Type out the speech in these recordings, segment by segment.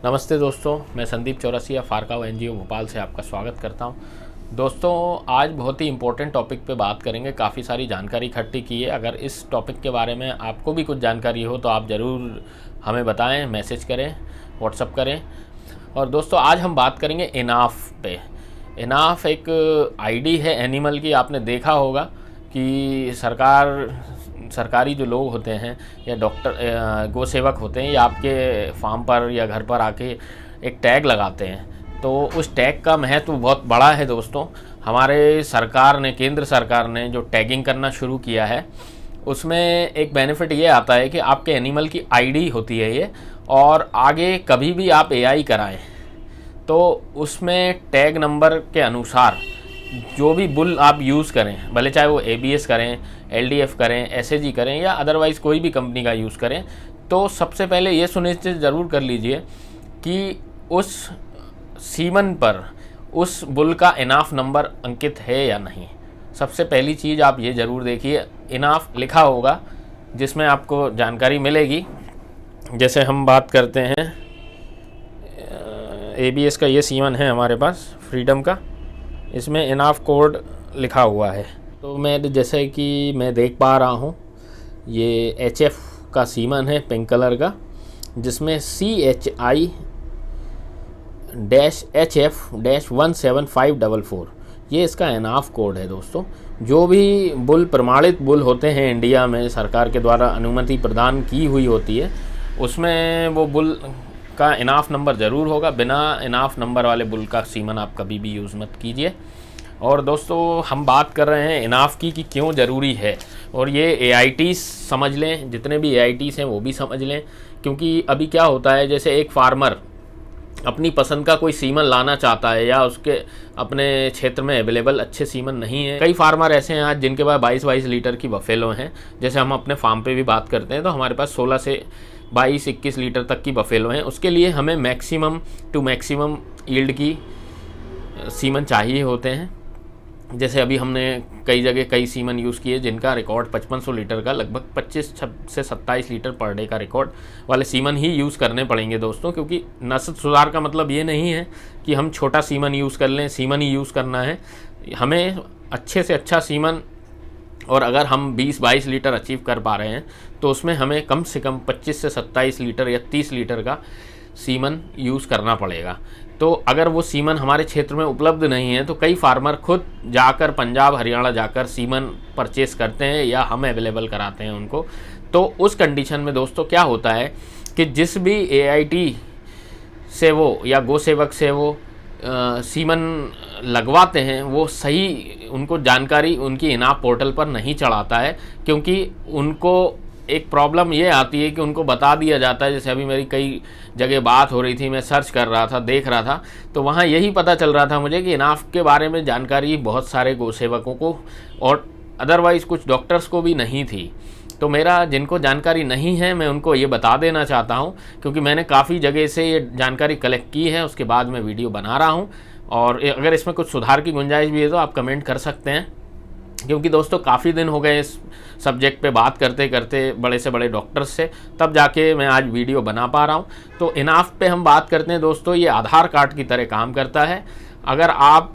नमस्ते दोस्तों, मैं संदीप चौरसिया फारकाव एनजीओ भोपाल से आपका स्वागत करता हूं। दोस्तों, आज बहुत ही इम्पोर्टेंट टॉपिक पे बात करेंगे। काफ़ी सारी जानकारी इकट्ठी की है। अगर इस टॉपिक के बारे में आपको भी कुछ जानकारी हो तो आप ज़रूर हमें बताएं, मैसेज करें, व्हाट्सअप करें। और दोस्तों, आज हम बात करेंगे इनाफ पे। इनाफ एक आईडी है एनिमल की। आपने देखा होगा कि सरकारी जो लोग होते हैं या डॉक्टर गौ सेवक होते हैं, या आपके फार्म पर या घर पर आके एक टैग लगाते हैं। तो उस टैग का महत्व बहुत बड़ा है दोस्तों। हमारे सरकार ने, केंद्र सरकार ने जो टैगिंग करना शुरू किया है, उसमें एक बेनिफिट ये आता है कि आपके एनिमल की आईडी होती है ये, और आगे कभी भी आप एआई कराएं तो उसमें टैग नंबर के अनुसार जो भी बुल आप यूज़ करें, भले चाहे वो एबीएस करें, एलडीएफ करें, एसएजी करें या अदरवाइज़ कोई भी कंपनी का यूज़ करें, तो सबसे पहले ये सुनिश्चित ज़रूर कर लीजिए कि उस सीमन पर उस बुल का इनाफ नंबर अंकित है या नहीं। सबसे पहली चीज़ आप ये ज़रूर देखिए, इनाफ लिखा होगा जिसमें आपको जानकारी मिलेगी। जैसे हम बात करते हैं एबीएस का, ये सीमन है हमारे पास फ्रीडम का, इसमें इनाफ कोड लिखा हुआ है। तो मैं जैसे कि मैं देख पा रहा हूँ, ये एचएफ का सीमन है पिंक कलर का, जिसमें CHI-HF-17544 ये इसका इनाफ कोड है दोस्तों। जो भी बुल प्रमाणित बुल होते हैं इंडिया में, सरकार के द्वारा अनुमति प्रदान की हुई होती है, उसमें वो बुल का इनाफ नंबर ज़रूर होगा। बिना इनाफ नंबर वाले बुल का सीमन आप कभी भी यूज़ मत कीजिए। और दोस्तों, हम बात कर रहे हैं इनाफ की कि क्यों ज़रूरी है, और ये AITs समझ लें, जितने भी AITs हैं वो भी समझ लें। क्योंकि अभी क्या होता है, जैसे एक फार्मर अपनी पसंद का कोई सीमन लाना चाहता है या उसके अपने क्षेत्र में अवेलेबल अच्छे सीमन नहीं है। कई फार्मर ऐसे हैं आज जिनके पास 22-22 लीटर की बफेलो हैं। जैसे हम अपने फार्म पे भी बात करते हैं तो हमारे पास 16 से 22-21 लीटर तक की बफेलो हैं। उसके लिए हमें मैक्सिमम टू मैक्सिमम यील्ड की सीमन चाहिए होते हैं। जैसे अभी हमने कई जगह कई सीमन यूज़ किए जिनका रिकॉर्ड 5500 लीटर का, लगभग 25 से 27 लीटर पर डे का रिकॉर्ड वाले सीमन ही यूज़ करने पड़ेंगे दोस्तों। क्योंकि नस्ल सुधार का मतलब ये नहीं है कि हम छोटा सीमन यूज़ कर लें, सीमन ही यूज़ करना है। हमें अच्छे से अच्छा सीमन, और अगर हम 20-22 लीटर अचीव कर पा रहे हैं तो उसमें हमें कम से कम 25 से 27 लीटर या 30 लीटर का सीमन यूज़ करना पड़ेगा। तो अगर वो सीमन हमारे क्षेत्र में उपलब्ध नहीं है तो कई फार्मर खुद जाकर पंजाब हरियाणा जाकर सीमन परचेस करते हैं या हम अवेलेबल कराते हैं उनको। तो उस कंडीशन में दोस्तों क्या होता है कि जिस भी AIT से वो या गो सेवक से वो सीमन लगवाते हैं, वो सही उनको जानकारी उनकी इनाफ पोर्टल पर नहीं चढ़ाता है। क्योंकि उनको एक प्रॉब्लम ये आती है कि उनको बता दिया जाता है, जैसे अभी मेरी कई जगह बात हो रही थी, मैं सर्च कर रहा था, देख रहा था, तो वहाँ यही पता चल रहा था मुझे कि इनाफ के बारे में जानकारी बहुत सारे गौ सेवकों को और अदरवाइज़ कुछ डॉक्टर्स को भी नहीं थी। तो मेरा जिनको जानकारी नहीं है, मैं उनको ये बता देना चाहता हूँ, क्योंकि मैंने काफ़ी जगह से ये जानकारी कलेक्ट की है, उसके बाद मैं वीडियो बना रहा हूँ। और अगर इसमें कुछ सुधार की गुंजाइश भी है तो आप कमेंट कर सकते हैं। क्योंकि दोस्तों काफ़ी दिन हो गए इस सब्जेक्ट पे बात करते करते बड़े से बड़े डॉक्टर्स से, तब जाके मैं आज वीडियो बना पा रहा हूँ। तो इनाफ पे हम बात करते हैं दोस्तों, ये आधार कार्ड की तरह काम करता है। अगर आप,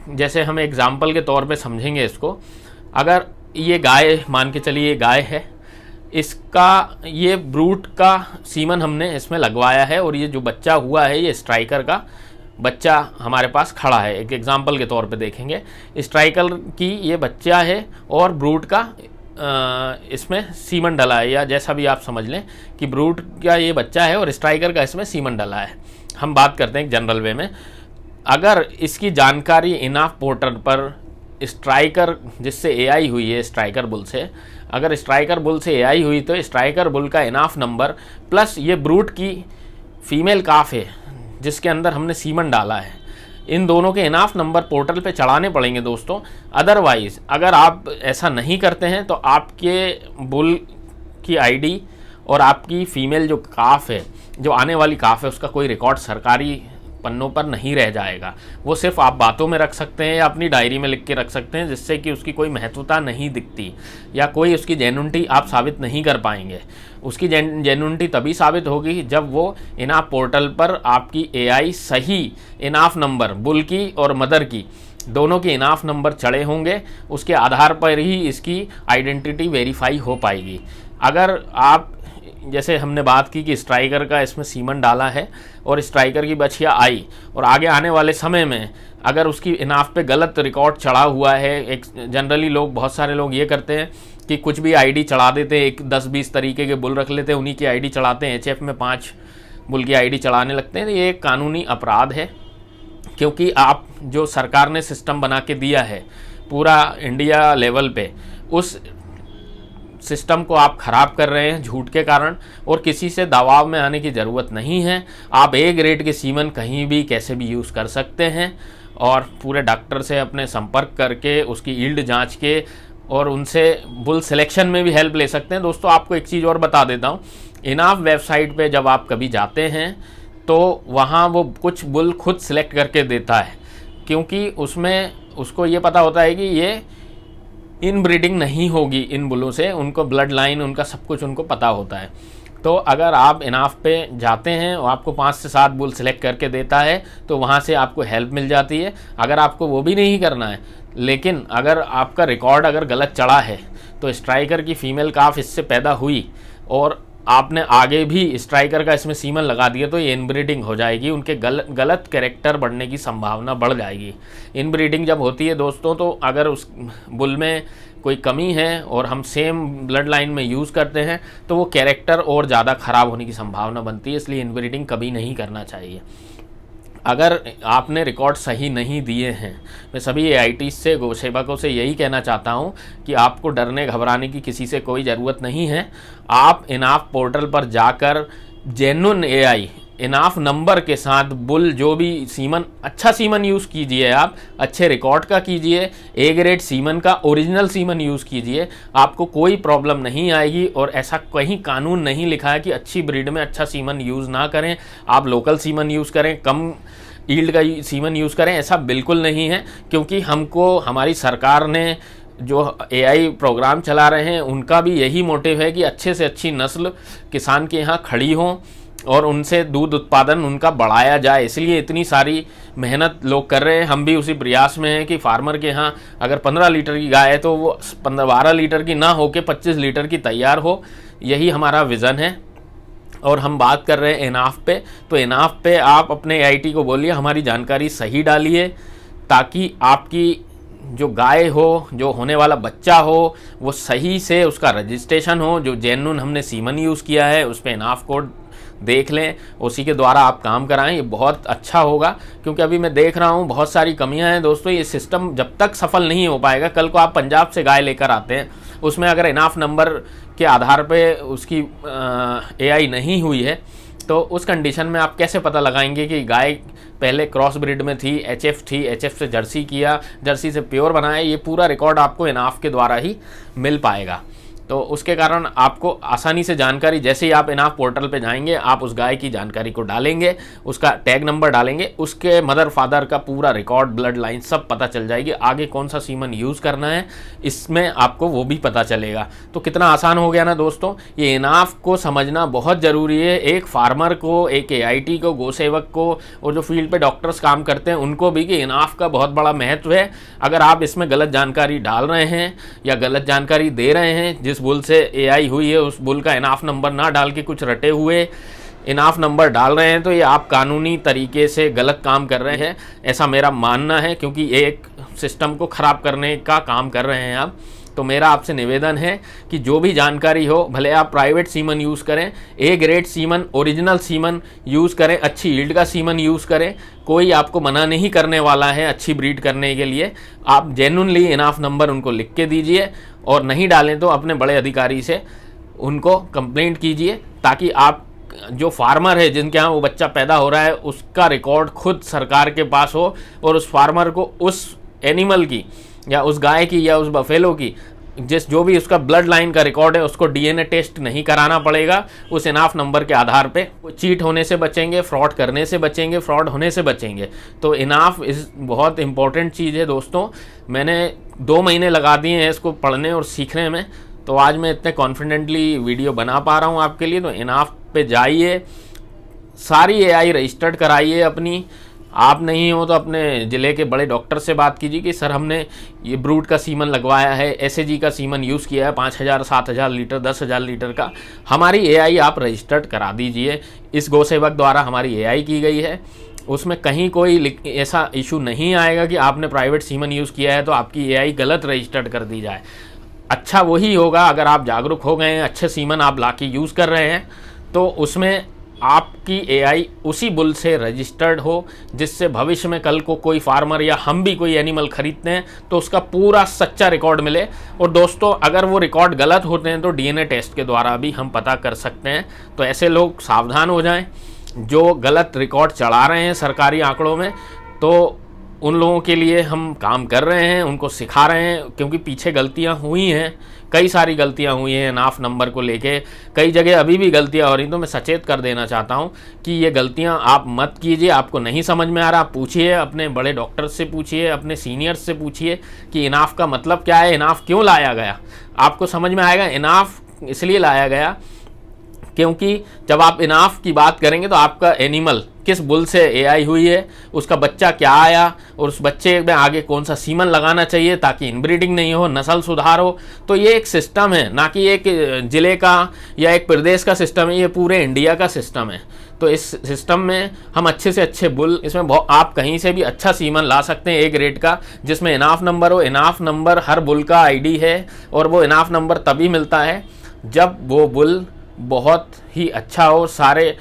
जैसे हम एग्ज़ाम्पल के तौर पे समझेंगे इसको, अगर ये गाय मान के चलिए, ये गाय है, इसका ये ब्रूट का सीमन हमने इसमें लगवाया है, और ये जो बच्चा हुआ है ये स्ट्राइकर का बच्चा हमारे पास खड़ा है। एक एग्जांपल के तौर पे देखेंगे, स्ट्राइकर की ये बच्चा है और ब्रूट का इसमें सीमन डला है, या जैसा भी आप समझ लें कि ब्रूट का ये बच्चा है और स्ट्राइकर का इसमें सीमन डला है। हम बात करते हैं जनरल वे में। अगर इसकी जानकारी इनाफ पोर्टल पर स्ट्राइकर, जिससे AI हुई है स्ट्राइकर बुल से, अगर स्ट्राइकर बुल से AI हुई तो स्ट्राइकर बुल का इनाफ नंबर प्लस ये ब्रूट की फीमेल काफ है जिसके अंदर हमने सीमन डाला है, इन दोनों के इनाफ नंबर पोर्टल पे चढ़ाने पड़ेंगे दोस्तों। अदरवाइज़ अगर आप ऐसा नहीं करते हैं तो आपके बुल की आईडी और आपकी फ़ीमेल जो काफ है, जो आने वाली काफ है, उसका कोई रिकॉर्ड सरकारी पन्नों पर नहीं रह जाएगा। वो सिर्फ आप बातों में रख सकते हैं या अपनी डायरी में लिख के रख सकते हैं, जिससे कि उसकी कोई महत्वता नहीं दिखती या कोई उसकी जेन्युइनिटी आप साबित नहीं कर पाएंगे। उसकी जेन्युइनिटी तभी साबित होगी जब वो इनाफ पोर्टल पर आपकी AI सही इनाफ नंबर, बुल की और मदर की दोनों के इनाफ नंबर चढ़े होंगे। उसके आधार पर ही इसकी आइडेंटिटी वेरीफाई हो पाएगी। अगर आप, जैसे हमने बात की कि स्ट्राइकर का इसमें सीमन डाला है और स्ट्राइकर की बछिया आई, और आगे आने वाले समय में अगर उसकी इनाफ पे गलत रिकॉर्ड चढ़ा हुआ है, एक जनरली लोग, बहुत सारे लोग ये करते हैं कि कुछ भी आईडी चढ़ा देते हैं, एक 10-20 तरीके के बुल रख लेते हैं, उन्हीं की आईडी चढ़ाते हैं, HF में 5 बुल की आईडी चढ़ाने लगते हैं। ये एक कानूनी अपराध है, क्योंकि आप जो सरकार ने सिस्टम बना के दिया है पूरा इंडिया लेवल पे, उस सिस्टम को आप ख़राब कर रहे हैं झूठ के कारण। और किसी से दबाव में आने की ज़रूरत नहीं है। आप A ग्रेड के सीमन कहीं भी कैसे भी यूज़ कर सकते हैं और पूरे डॉक्टर से अपने संपर्क करके उसकी ईल्ड जांच के और उनसे बुल सिलेक्शन में भी हेल्प ले सकते हैं। दोस्तों, आपको एक चीज़ और बता देता हूँ, इनाफ वेबसाइट पे जब आप कभी जाते हैं तो वहाँ वो कुछ बुल खुद सिलेक्ट करके देता है, क्योंकि उसमें उसको ये पता होता है कि ये इन ब्रीडिंग नहीं होगी इन बुलों से, उनको ब्लड लाइन, उनका सब कुछ उनको पता होता है। तो अगर आप इनाफ पे जाते हैं और आपको 5 से 7 बुल सिलेक्ट करके देता है तो वहाँ से आपको हेल्प मिल जाती है। अगर आपको वो भी नहीं करना है, लेकिन अगर आपका रिकॉर्ड अगर गलत चढ़ा है, तो स्ट्राइकर की फ़ीमेल काफ इससे पैदा हुई और आपने आगे भी स्ट्राइकर का इसमें सीमन लगा दिया, तो ये इनब्रीडिंग हो जाएगी, उनके गलत कैरेक्टर बढ़ने की संभावना बढ़ जाएगी। इनब्रीडिंग जब होती है दोस्तों, तो अगर उस बुल में कोई कमी है और हम सेम ब्लड लाइन में यूज़ करते हैं तो वो कैरेक्टर और ज़्यादा ख़राब होने की संभावना बनती है। इसलिए इनब्रीडिंग कभी नहीं करना चाहिए। अगर आपने रिकॉर्ड सही नहीं दिए हैं, मैं सभी AIT से, गौसेवकों से यही कहना चाहता हूं कि आपको डरने घबराने की किसी से कोई ज़रूरत नहीं है। आप इनाफ पोर्टल पर जाकर जेन्युइन AI इनाफ नंबर के साथ बुल, जो भी सीमन, अच्छा सीमन यूज़ कीजिए, आप अच्छे रिकॉर्ड का कीजिए, A ग्रेड सीमन का ओरिजिनल सीमन यूज़ कीजिए, आपको कोई प्रॉब्लम नहीं आएगी। और ऐसा कहीं कानून नहीं लिखा है कि अच्छी ब्रीड में अच्छा सीमन यूज़ ना करें, आप लोकल सीमन यूज़ करें, कम ईल्ड का सीमन यूज़ करें, ऐसा बिल्कुल नहीं है। क्योंकि हमको, हमारी सरकार ने जो AI प्रोग्राम चला रहे हैं, उनका भी यही मोटिव है कि अच्छे से अच्छी नस्ल किसान के यहाँ खड़ी हों और उनसे दूध उत्पादन उनका बढ़ाया जाए। इसलिए इतनी सारी मेहनत लोग कर रहे हैं। हम भी उसी प्रयास में हैं कि फार्मर के यहाँ अगर 15 लीटर की गाय है तो वो 12 लीटर की ना हो के 25 लीटर की तैयार हो। यही हमारा विज़न है। और हम बात कर रहे हैं इनाफ पे, तो इनाफ पे आप अपने AIT को बोलिए हमारी जानकारी सही डालिए, ताकि आपकी जो गाय हो, जो होने वाला बच्चा हो, वो सही से उसका रजिस्ट्रेशन हो, जो जेन्युइन हमने सीमन यूज़ किया है उस पर इनाफ कोड देख लें, उसी के द्वारा आप काम कराएं। ये बहुत अच्छा होगा, क्योंकि अभी मैं देख रहा हूँ बहुत सारी कमियां हैं दोस्तों। ये सिस्टम जब तक सफल नहीं हो पाएगा, कल को आप पंजाब से गाय लेकर आते हैं, उसमें अगर इनाफ नंबर के आधार पे उसकी AI नहीं हुई है, तो उस कंडीशन में आप कैसे पता लगाएंगे कि गाय पहले क्रॉस ब्रीड में थी, HF थी, HF से जर्सी किया, जर्सी से प्योर बनाया? ये पूरा रिकॉर्ड आपको इनाफ के द्वारा ही मिल पाएगा। तो उसके कारण आपको आसानी से जानकारी, जैसे ही आप इनाफ पोर्टल पे जाएंगे, आप उस गाय की जानकारी को डालेंगे, उसका टैग नंबर डालेंगे, उसके मदर फादर का पूरा रिकॉर्ड, ब्लड लाइन सब पता चल जाएगी। आगे कौन सा सीमन यूज़ करना है इसमें आपको वो भी पता चलेगा। तो कितना आसान हो गया ना दोस्तों। ये इनाफ को समझना बहुत ज़रूरी है, एक फार्मर को, एक AIT को, गौसेवक को, और जो फील्ड पे डॉक्टर्स काम करते हैं उनको भी, कि इनाफ का बहुत बड़ा महत्व है। अगर आप इसमें गलत जानकारी डाल रहे हैं या गलत जानकारी दे रहे हैं, जिस बुल से AI हुई है उस बुल का इनाफ नंबर ना डाल के कुछ रटे हुए इनाफ नंबर डाल रहे हैं, तो ये आप कानूनी तरीके से गलत काम कर रहे हैं, ऐसा मेरा मानना है। क्योंकि एक सिस्टम को ख़राब करने का काम कर रहे हैं आप। तो मेरा आपसे निवेदन है कि जो भी जानकारी हो, भले आप प्राइवेट सीमन यूज़ करें, A grade semen, original semen use करें, अच्छी ईल्ड का सीमन यूज़ करें, कोई आपको मना नहीं करने वाला है अच्छी ब्रीड करने के लिए। आप जेन्युइनली इनाफ नंबर उनको लिख के दीजिए, और नहीं डालें तो अपने बड़े अधिकारी से उनको कंप्लेंट कीजिए, ताकि आप जो फार्मर है जिनके यहाँ वो बच्चा पैदा हो रहा है उसका रिकॉर्ड खुद सरकार के पास हो, और उस फार्मर को उस एनिमल की या उस गाय की या उस बफेलो की जो भी उसका ब्लड लाइन का रिकॉर्ड है उसको डीएनए टेस्ट नहीं कराना पड़ेगा उस इनाफ नंबर के आधार पे। चीट होने से बचेंगे, फ्रॉड करने से बचेंगे, फ्रॉड होने से बचेंगे। तो इनाफ इस बहुत इंपॉर्टेंट चीज़ है दोस्तों। मैंने 2 महीने लगा दिए हैं इसको पढ़ने और सीखने में, तो आज मैं इतने कॉन्फिडेंटली वीडियो बना पा रहा हूँ आपके लिए। तो इनाफ पे जाइए, सारी एआई रजिस्टर्ड कराइए अपनी। आप नहीं हो तो अपने ज़िले के बड़े डॉक्टर से बात कीजिए कि सर हमने ये ब्रूड का सीमन लगवाया है, एसएजी का सीमन यूज़ किया है 5000 7000 लीटर 10,000 लीटर का, हमारी एआई आप रजिस्टर्ड करा दीजिए। इस गौसेवक द्वारा हमारी एआई की गई है, उसमें कहीं कोई ऐसा इशू नहीं आएगा कि आपने प्राइवेट सीमन यूज़ किया है तो आपकी एआई गलत रजिस्टर्ड कर दी जाए। अच्छा वही होगा अगर आप जागरूक हो गए हैं, अच्छे सीमन आप ला के यूज़ कर रहे हैं, तो उसमें आपकी एआई उसी बुल से रजिस्टर्ड हो, जिससे भविष्य में कल को कोई फार्मर या हम भी कोई एनिमल खरीदते हैं तो उसका पूरा सच्चा रिकॉर्ड मिले। और दोस्तों अगर वो रिकॉर्ड गलत होते हैं तो डीएनए टेस्ट के द्वारा भी हम पता कर सकते हैं। तो ऐसे लोग सावधान हो जाएं जो गलत रिकॉर्ड चढ़ा रहे हैं सरकारी आंकड़ों में। तो उन लोगों के लिए हम काम कर रहे हैं, उनको सिखा रहे हैं, क्योंकि पीछे गलतियां हुई हैं, कई सारी गलतियां हुई हैं इनाफ नंबर को लेके, कई जगह अभी भी गलतियां हो रही। तो मैं सचेत कर देना चाहता हूं कि ये गलतियां आप मत कीजिए। आपको नहीं समझ में आ रहा, पूछिए अपने बड़े डॉक्टर से, पूछिए अपने सीनियर्स से, पूछिए कि इनाफ का मतलब क्या है, इनाफ क्यों लाया गया। आपको समझ में आएगा इनाफ इसलिए लाया गया क्योंकि जब आप इनाफ की बात करेंगे तो आपका एनिमल किस बुल से एआई हुई है, उसका बच्चा क्या आया और उस बच्चे में आगे कौन सा सीमन लगाना चाहिए ताकि इनब्रीडिंग नहीं हो, नस्ल सुधार हो। तो ये एक सिस्टम है, ना कि एक ज़िले का या एक प्रदेश का सिस्टम है, ये पूरे इंडिया का सिस्टम है। तो इस सिस्टम में हम अच्छे से अच्छे बुल, इसमें आप कहीं से भी अच्छा सीमन ला सकते हैं एक रेट का, जिसमें इनाफ नंबर हो। इनाफ नंबर हर बुल का आईडी है और वो इनाफ नंबर तभी मिलता है जब वो बुल बहुत ही अच्छा हो, सारे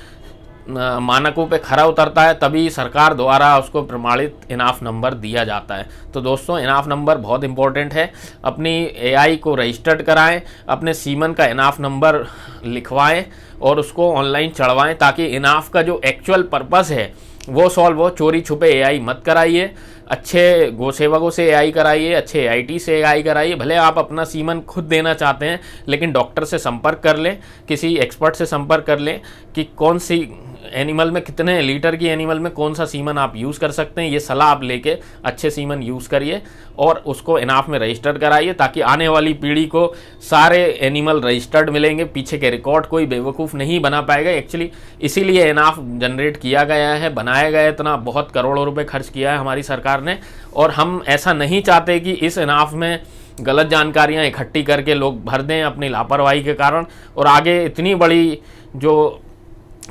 मानकों पे खरा उतरता है, तभी सरकार द्वारा उसको प्रमाणित इनाफ नंबर दिया जाता है। तो दोस्तों इनाफ नंबर बहुत इंपॉर्टेंट है। अपनी एआई को रजिस्टर्ड कराएं, अपने सीमन का इनाफ नंबर लिखवाएं और उसको ऑनलाइन चढ़वाएं, ताकि इनाफ का जो एक्चुअल पर्पस है वो सॉल्व हो। चोरी छुपे एआई मत कराइए, अच्छे गोसेवकों से एआई कराइए, अच्छे एआईटी से एआई कराइए। भले आप अपना सीमन खुद देना चाहते हैं, लेकिन डॉक्टर से संपर्क कर लें, किसी एक्सपर्ट से संपर्क कर लें कि कौन सी एनिमल में, कितने लीटर की एनिमल में कौन सा सीमन आप यूज़ कर सकते हैं। ये सलाह आप लेके अच्छे सीमन यूज़ करिए और उसको इनाफ में रजिस्टर कराइए, ताकि आने वाली पीढ़ी को सारे एनिमल रजिस्टर्ड मिलेंगे, पीछे के रिकॉर्ड कोई बेवकूफ़ नहीं बना पाएगा। एक्चुअली इसीलिए इनाफ जनरेट किया गया है, बनाया गया है, इतना बहुत करोड़ों रुपए खर्च किया है हमारी सरकार ने। और हम ऐसा नहीं चाहते कि इस इनाफ में गलत जानकारियाँ इकट्ठी करके लोग भर दें अपनी लापरवाही के कारण, और आगे इतनी बड़ी जो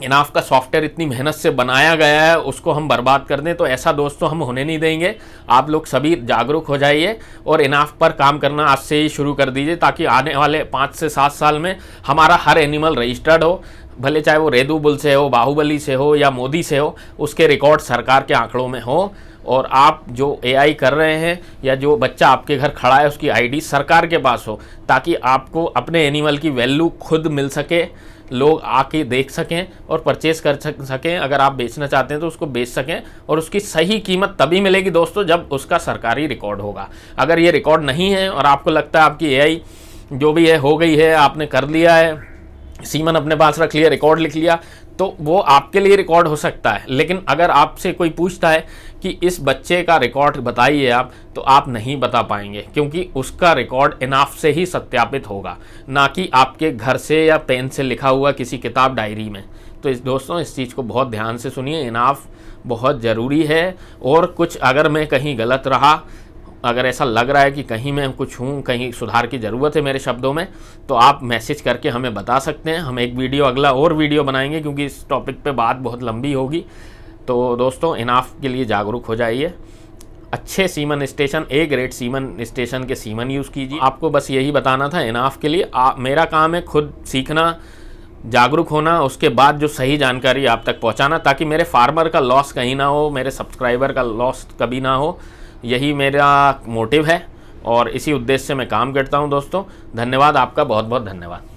इनाफ का सॉफ्टवेयर इतनी मेहनत से बनाया गया है उसको हम बर्बाद कर दें। तो ऐसा दोस्तों हम होने नहीं देंगे। आप लोग सभी जागरूक हो जाइए और इनाफ पर काम करना आज से ही शुरू कर दीजिए, ताकि आने वाले 5 से 7 साल में हमारा हर एनिमल रजिस्टर्ड हो, भले चाहे वो रेदू बुल से हो, बाहुबली से हो या मोदी से हो, उसके रिकॉर्ड सरकार के आंकड़ों में हो। और आप जो एआई कर रहे हैं या जो बच्चा आपके घर खड़ा है उसकी आईडी सरकार के पास हो, ताकि आपको अपने एनिमल की वैल्यू खुद मिल सके, लोग आके देख सकें और परचेस कर सकें। अगर आप बेचना चाहते हैं तो उसको बेच सकें, और उसकी सही कीमत तभी मिलेगी दोस्तों जब उसका सरकारी रिकॉर्ड होगा। अगर ये रिकॉर्ड नहीं है और आपको लगता है आपकी एआई जो भी है हो गई है, आपने कर लिया है, सीमन अपने पास रख लिया, रिकॉर्ड लिख लिया, तो वो आपके लिए रिकॉर्ड हो सकता है। लेकिन अगर आपसे कोई पूछता है कि इस बच्चे का रिकॉर्ड बताइए आप, तो आप नहीं बता पाएंगे, क्योंकि उसका रिकॉर्ड इनाफ से ही सत्यापित होगा, ना कि आपके घर से या पेन से लिखा हुआ किसी किताब डायरी में। तो दोस्तों इस चीज़ को बहुत ध्यान से सुनिए, इनाफ बहुत ज़रूरी है। और कुछ अगर मैं कहीं गलत रहा, अगर ऐसा लग रहा है कि कहीं मैं कुछ हूँ, कहीं सुधार की ज़रूरत है मेरे शब्दों में, तो आप मैसेज करके हमें बता सकते हैं। हम एक वीडियो, अगला और वीडियो बनाएंगे, क्योंकि इस टॉपिक पे बात बहुत लंबी होगी। तो दोस्तों इनाफ के लिए जागरूक हो जाइए, अच्छे semen station, A grade semen station के सीमन यूज़ कीजिए। आपको बस यही बताना था इनाफ के लिए। मेरा काम है खुद सीखना, जागरूक होना, उसके बाद जो सही जानकारी आप तक पहुँचाना, ताकि मेरे फार्मर का लॉस कहीं ना हो, मेरे सब्सक्राइबर का लॉस कभी ना हो। यही मेरा मोटिव है और इसी उद्देश्य से मैं काम करता हूं दोस्तों। धन्यवाद, आपका बहुत बहुत धन्यवाद।